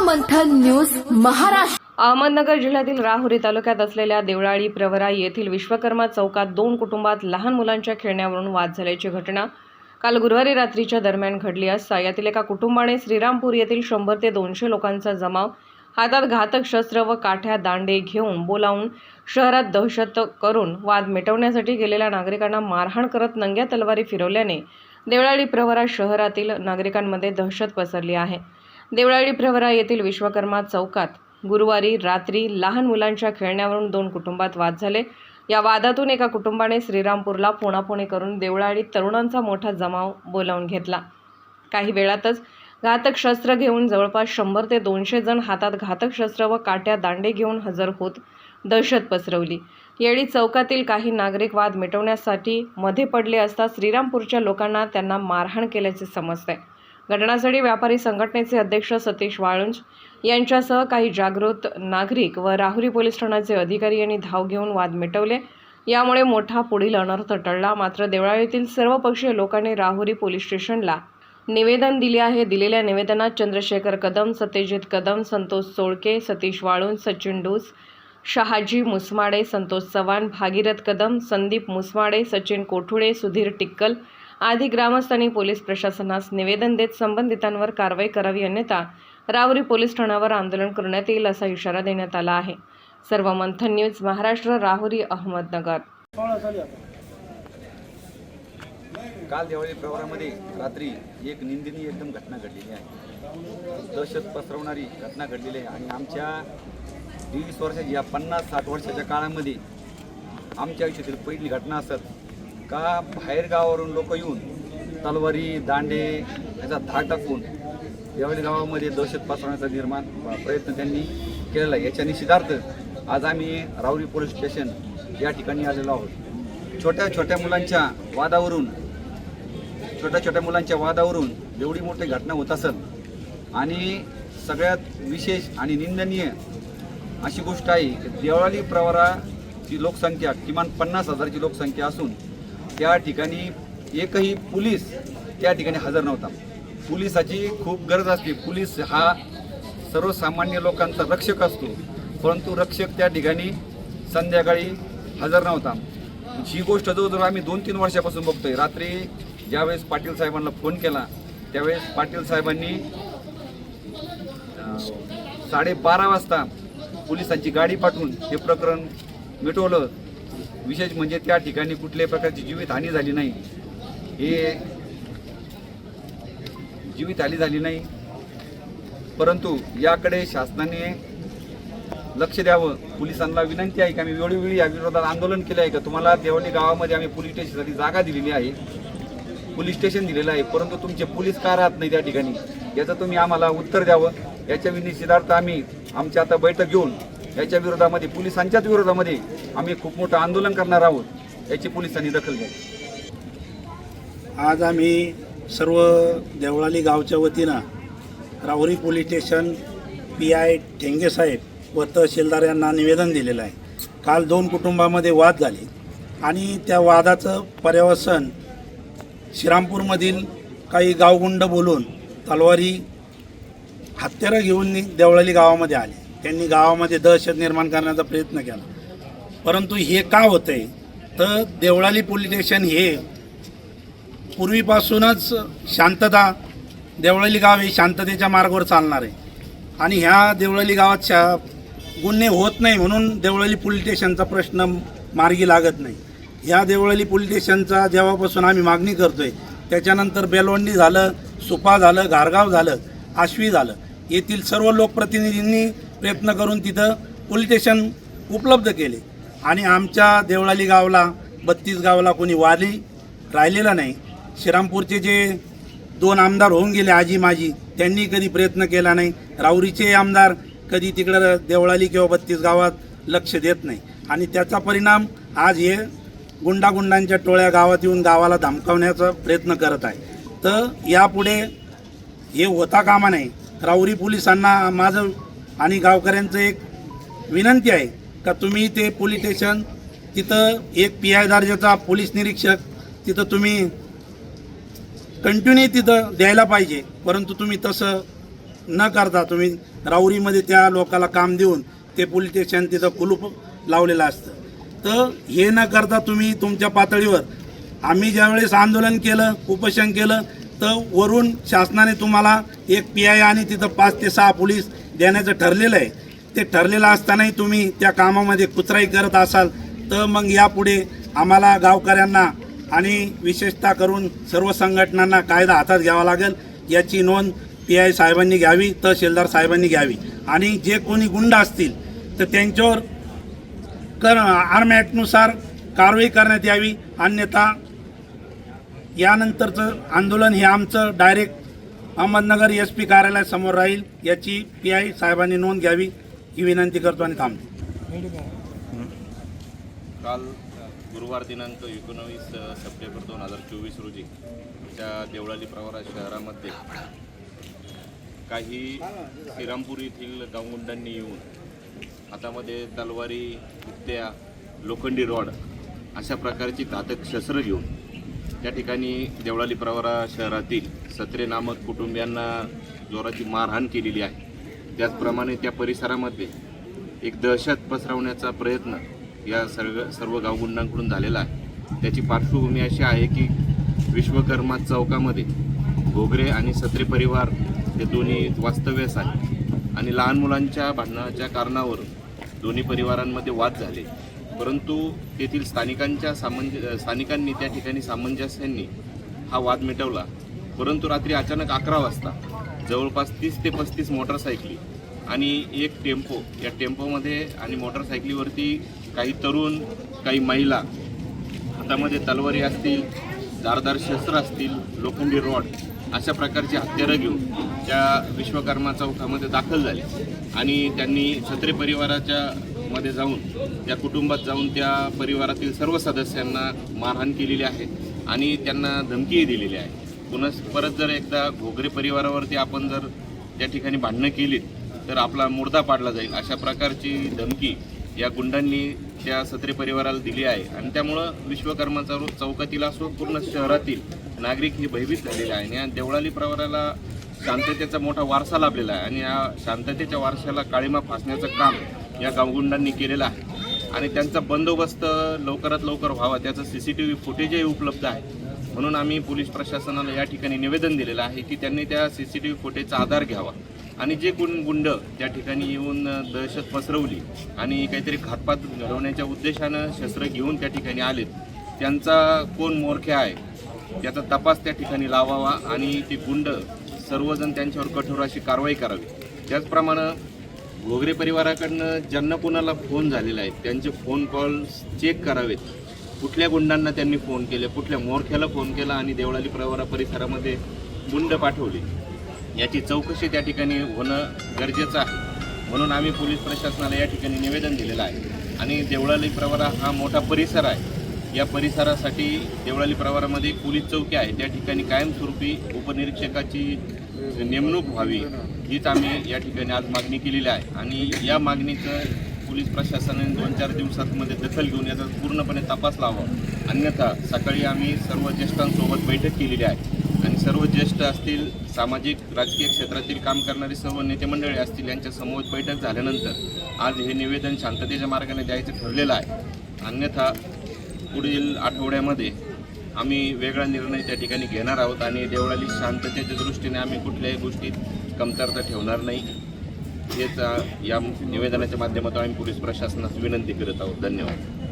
मंथन news Maharashtra. Ahmednagar जिल्ह्यातील राहुरी तालुक्यात असलेल्या देवळाली प्रवरा येथील विश्वकर्मा चौकात दोन कुटुंबात लहान मुलांच्या खेळण्यावरून वाद झाल्याची घटना काल गुरुवारी रात्रीच्या दरम्यान घडली असता यातील एका कुटुंबाने श्रीरामपूर येथील 100 ते 200 लोकांचा जमाव हातात घातक शस्त्र व काठ्या दांडे घेऊन बोलावून शहरात दहशत करून वाद मिटवण्यासाठी गेलेल्या नागरिकांना मारहाण करत नंग्या तलवारी फिरवल्याने देवळाली प्रवरा शहरातील नागरिकांमध्ये दहशत पसरली आहे। देवळाली प्रवरा येथील विश्वकर्मा चौकात गुरुवारी रात्री लहान मुलांच्या खेळण्यावरून दोन कुटुंबात वाद झाले। या वादातून एका कुटुंबाने श्रीरामपूरला फोनाफोनी करून देवळालीत तरुणांचा मोठा जमाव बोलावून घेतला। काही वेळातच घातक शस्त्र घेऊन जवळपास 100 ते 200 जण हातात घातक शस्त्र व काट्या दांडे घेऊन हजर होत दहशत पसरवली। यावेळी चौकातील काही नागरिक वाद मिटवण्यासाठी मध्ये पडले असता श्रीरामपूरच्या लोकांना त्यांना मारहाण केल्याचे समजते। घटनास्थळी व्यापारी संघटनेचे अध्यक्ष सतीश वाळुंज यांच्यासह काही जागृत नागरिक व राहुरी पोलीस ठाण्याचे अधिकारी यांनी धाव घेऊन वाद मिटवले। यामुळे मोठा पुढील अनर्थ टळला। मात्र देवळालीतील सर्वपक्षीय लोकांनी राहुरी पोलीस स्टेशनला निवेदन दिले आहे। दिलेल्या निवेदनात चंद्रशेखर कदम, सत्यजित कदम, संतोष सोळके, सतीश वाळुंज, सचिन डूस, शहाजी मुसमाडे, संतोष चव्हाण, भागीरथ कदम, संदीप मुसमाडे, सचिन कोठुडे, सुधीर टिक्कल आदी ग्रामस्थांनी पोलीस प्रशासनास निवेदन देत संबंधितांवर कारवाई करावी, अन्यथा राहुरी पोलीस ठाण्यावर आंदोलन करण्यात येईल असा इशारा देण्यात आला आहे। सर्व मंथन न्यूज महाराष्ट्र, राहुरी, अहमदनगर। काल देवळाली प्रवरामध्ये रात्री एक निंदनीय एकदम घटना घडलेली आहे। दहशत पसरवणारी घटना घडलेली आहे आणि आमच्या 20 वर्षाच्या या 50-60 वर्षाच्या काळामध्ये आमच्या आयुष्यातील पहिली घटना असत का बाहेर गावावरून लोक येऊन तलवारी दांडे याचा धाक टाकून देवळाली गावामध्ये दहशत पसरवण्याचा प्रयत्न त्यांनी केलेला आहे। याच्या निषेधार्थ आज आम्ही राहुरी पोलीस स्टेशन या ठिकाणी आलेलो आहोत। छोट्या छोट्या मुलांच्या वादावरून एवढी मोठी घटना होत असत आणि सगळ्यात विशेष आणि निंदनीय अशी गोष्ट आहे की देवळाली प्रवराची लोकसंख्या किमान 50,000ची लोकसंख्या असून त्या ठिकाणी एकही पोलीस त्या ठिकाणी हजर नव्हता। पोलिसाची खूप गरज असते। पोलीस हा सर्वसामान्य लोकांचा रक्षक असतो, परंतु रक्षक त्या ठिकाणी संध्याकाळी हजर नव्हता। ही गोष्ट जवळजवळ आम्ही 2-3 वर्षापासून बघतोय। रात्री ज्यावेळेस पाटील साहेबांना फोन केला त्यावेळेस पाटील साहेबांनी 12:30 वाजता पोलिसांची गाडी पाठवून हे प्रकरण मिटवलं। विशेष म्हणजे त्या ठिकाणी कुठल्याही प्रकारची जीवितहानी झाली नाही। जीवितहानी झाली नाही, परंतु याकडे शासनाने लक्ष द्यावं। पोलिसांना विनंती आहे की आम्ही वेळोवेळी या विरोधात आंदोलन केले आहे का तुम्हाला देवळाली गावामध्ये आम्ही पोलीस स्टेशनसाठी जागा दिलेली आहे, पोलीस स्टेशन दिलेलं आहे, परंतु तुमचे पोलीस का राहत नाही त्या ठिकाणी याचं तुम्ही आम्हाला उत्तर द्यावं। याच्या निषेधार्थ आम्ही आमची आता बैठक घेऊन याच्या विरोधामध्ये पोलिसांच्याच विरोधामध्ये आम्ही खूप मोठं आंदोलन करणार आहोत। याची पोलिसांनी दखल घ्यावी। आज आम्ही सर्व देवळाली गावच्या वतीनं राहुरी पोलीस स्टेशन PI ठेंगे साहेब व तहसीलदार यांना निवेदन दिलेलं आहे। काल 2 कुटुंबामध्ये वाद झाले आणि त्या वादाचं पर्यवसन श्रीरामपूरमधील काही गावगुंड बोलून तलवारी हत्यारं घेऊन देवळाली गावामध्ये आले। त्यांनी गावामध्ये दहशत निर्माण करण्याचा प्रयत्न केला, परंतु हे का होतंय तर देवळाली पोलीस स्टेशन हे पूर्वीपासूनच शांतता, देवळाली गाव हे शांततेच्या मार्गावर चालणार आहे आणि ह्या देवळाली गावात गुन्हे होत नाही म्हणून देवळाली पोलीस स्टेशनचा प्रश्न मार्गी लागत नाही। ह्या देवळाली पोलीस स्टेशनचा जेव्हापासून आम्ही मागणी करतोय त्याच्यानंतर बेलवंडी झालं, सुपा झालं, घारगाव झालं, आश्वी झालं, येथील सर्व लोकप्रतिनिधींनी प्रयत्न करून तिथं पोलीस स्टेशन उपलब्ध केले आणि आमच्या देवळाली गावाला 32 गावाला कोणी वाली राहिलेला नाही। श्रीरामपूरचे जे 2 आमदार होऊन गेले आजी माजी त्यांनी कधी प्रयत्न केला नाही। राहुरीचे आमदार कधी तिकडं देवळाली किंवा 32 गावात लक्ष देत नाही आणि त्याचा परिणाम आज हे गुंडांच्या टोळ्या गावात येऊन गावाला धमकावण्याचा प्रयत्न करत आहे. तर यापुढे हे होता कामा नाही. राहुरी पोलिसांना माझं आणि गावकऱ्यांचं एक विनंती आहे का तुम्ही ते पोलीस स्टेशन तिथं एक PI दर्जाचा पोलीस निरीक्षक तिथं तुम्ही कंटिन्यू तिथं द्यायला पाहिजे. परंतु तुम्ही तसं न करता तुम्ही राहुरीमध्ये त्या लोकाला काम देऊन ते पोलीस स्टेशन तिथं कुलूप लावलेलं असतं. तर हे न करता तुम्ही तुमच्या पातळीवर आम्ही ज्यावेळेस आंदोलन केलं, उपोषण केलं, तर वरून शासनाने तुम्हाला एक PI आणि तिथं 5 ते 6 पोलीस देण्याचं ठरलेलं आहे. ते ठरलेलं असतानाही तुम्ही त्या कामामध्ये कुचराई करत असाल तर मग यापुढे आम्हाला गावकऱ्यांना आणि विशेषतः करून सर्व संघटनांना कायदा हातात घ्यावा लागेल. याची नोंद PI साहेबांनी घ्यावी, तहसीलदार साहेबांनी घ्यावी आणि जे कोणी गुंड असतील तर त्यांच्यावर आर्म ॲक्टनुसार कारवाई करण्यात यावी. अन्यथा यानंतरचं आंदोलन हे आमचं डायरेक्ट अहमदनगर SP कार्यालयासमोर राहील. याची PI साहेबांनी नोंद घ्यावी ही विनंती करतो आणि थांबतो. काल गुरुवार दिनांक 19 सप्टेंबर 2024 रोजी त्या देवळाली प्रवरा शहरामध्ये काही श्रीरामपूर येथील गावगुंडांनी येऊन हातामध्ये तलवारी, हुत्त्या, लोखंडी रॉड अशा प्रकारची घातक शस्त्र घेऊन त्या ठिकाणी देवळाली प्रवरा शहरातील सत्रे नामक कुटुंबियांना जोराची मारहाण केलेली आहे. त्याचप्रमाणे त्या परिसरामध्ये एक दहशत पसरवण्याचा प्रयत्न या सर्व गावगुंडांकडून झालेला आहे. त्याची पार्श्वभूमी अशी आहे की विश्वकर्मा चौकामध्ये घोगरे आणि सत्रे परिवार हे दोन्ही वास्तव्यास आहे आणि लहान मुलांच्या भांडणाच्या कारणावरून दोन्ही परिवारांमध्ये वाद झाले. परंतु तेथील स्थानिकांनी त्या ठिकाणी सामंजस्याने हा वाद मिटवला. परंतु रात्री अचानक 11 वाजता जवळपास 30 ते 35 मोटरसायकली आणि एक टेम्पो, या टेम्पोमध्ये आणि मोटरसायकलीवरती काही तरुण, काही महिला हातामध्ये तलवारी असतील, धारदार शस्त्र असतील, लोखंडी रॉड अशा प्रकारची हत्यारं घेऊन त्या विश्वकर्मा चौकामध्ये दाखल झाले आणि त्यांनी छत्रे परिवाराच्या मध्ये जाऊन त्या कुटुंबात जाऊन त्या परिवारातील सर्व सदस्यांना मारहाण केलेली आहे आणि त्यांना धमकीही दिलेली आहे. पुन्हा परत जर एकदा घोगरे परिवारावरती आपण जर त्या ठिकाणी भांडणं केलीत तर आपला मुर्दा पाडला जाईल अशा प्रकारची धमकी या गुंडांनी त्या सत्रे परिवाराला दिली आहे. आणि त्यामुळं विश्वकर्मा चौकातील असो पूर्ण शहरातील नागरिक हे भयभीत झालेले आहे. आणि या देवळाली प्रवराला शांततेचा मोठा वारसा लाभलेला आहे आणि या शांततेच्या वारशाला काळीमा फासण्याचं काम या गावगुंडांनी केलेलं आहे आणि त्यांचा बंदोबस्त लवकरात लवकर व्हावा, त्याचं CCTV फुटेजही उपलब्ध आहे. म्हणून आम्ही पोलीस प्रशासनाला या ठिकाणी निवेदन दिलेलं आहे की त्यांनी त्या CCTV फुटेजचा आधार घ्यावा आणि जे कोण गुंड त्या ठिकाणी येऊन दहशत पसरवली आणि काहीतरी घातपात घडवण्याच्या उद्देशानं शस्त्र घेऊन त्या ठिकाणी आलेत, त्यांचा कोण मोरख्या आहे त्याचा तपास त्या ठिकाणी लावावा आणि ते गुंड सर्वजण त्यांच्यावर कठोर अशी कारवाई करावी. त्याचप्रमाणे घोगरे परिवाराकडनं ज्यांना कोणाला फोन झालेला आहे त्यांचे फोन कॉल चेक करावेत. कुठल्या गुंडांना त्यांनी फोन केले, कुठल्या मोरख्याला फोन केला आणि देवळाली प्रवरा परिसरामध्ये गुंड पाठवले याची चौकशी त्या ठिकाणी होणं गरजेचं आहे. म्हणून आम्ही पोलीस प्रशासनाला या ठिकाणी निवेदन दिलेलं आहे. आणि देवळाली प्रवरा हा मोठा परिसर आहे. या परिसरासाठी देवळाली प्रवरामध्ये एक पोलीस चौकी आहे, त्या ठिकाणी कायमस्वरूपी उपनिरीक्षकाची नेमणूक व्हावी हीच आम्ही या ठिकाणी आज मागणी केलेली आहे. आणि या मागणीचं पोलीस प्रशासनाने 2-4 दिवसांमध्ये दखल घेऊन याचा पूर्णपणे तपास लावा. अन्यथा सकाळी आम्ही सर्व ज्येष्ठांसोबत बैठक केलेली आहे आणि सर्व ज्येष्ठ असतील, सामाजिक राजकीय क्षेत्रातील काम करणारी सर्व नेते मंडळी असतील, यांच्या समवेत बैठक झाल्यानंतर आज हे निवेदन शांततेच्या मार्गाने द्यायचं ठरलेलं आहे. अन्यथा पुढील आठवड्यामध्ये आम्ही वेगळा निर्णय त्या ठिकाणी घेणार आहोत आणि देवळाली शांततेच्या दृष्टीने आम्ही कुठल्याही गोष्टीत कमतरता ठेवणार नाही. हेच या निवेदनाच्या माध्यमातून आम्ही पोलीस प्रशासनास विनंती करत आहोत. धन्यवाद.